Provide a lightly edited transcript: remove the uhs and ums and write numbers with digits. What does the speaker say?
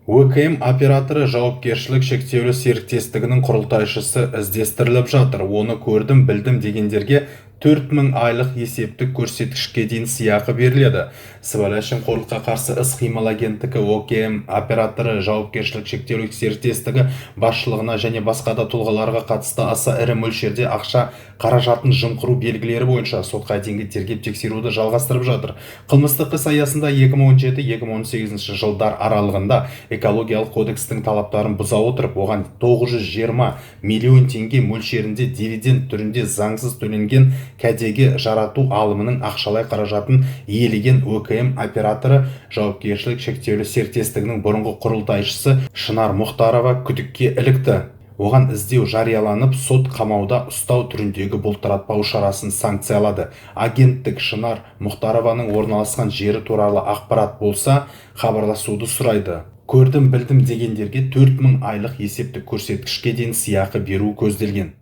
ОКМ операторы жауапкершілік шектеулі серіктестігінің құрылтайшысы іздестіріліп жатыр. Оны көрдім, білдім дегендерге 4000 айлық есептік көрсеткішке дейін сыйақы беріледі. Сыбайлас жемқорлыққа қарсы іс-қимыл агенттігі ОКМ операторы жауапкершілік шектеулі серіктестігі басшылығына және басқа да тұлғаларға қатысты аса ірі мөлшерде ақша қаражатын жымқыру белгілері бойынша сотқа дейінгі тергеп тексеруді жалғастырып жатыр. Қылмыстық іс аясында 2017-2018 жылдар аралығында экологиялық кодекстің талаптарын бұза отырып, оған 920 миллион теңге мөлшерінде дивиденд түрінде заңсыз төленген кәдеге жарату алымының ақшалай қаражатын иелеген ОКМ операторы жауапкершілік шектеулі серіктестігінің бұрынғы құрылтайшысы Шынар Мұхтарова күдікке ілікті. Оған іздеу жарияланып, сот қамауда ұстау түріндегі бұлтартпау шарасын санкциялады. Агенттік Шынар Мұхтарованың орналасқан жері туралы ақпарат болса, хабарласуды сұрайды. Көрдім, білдім дегендерге 4000 айлық есептік көрсеткішке дейін сыйақы беру көзделген.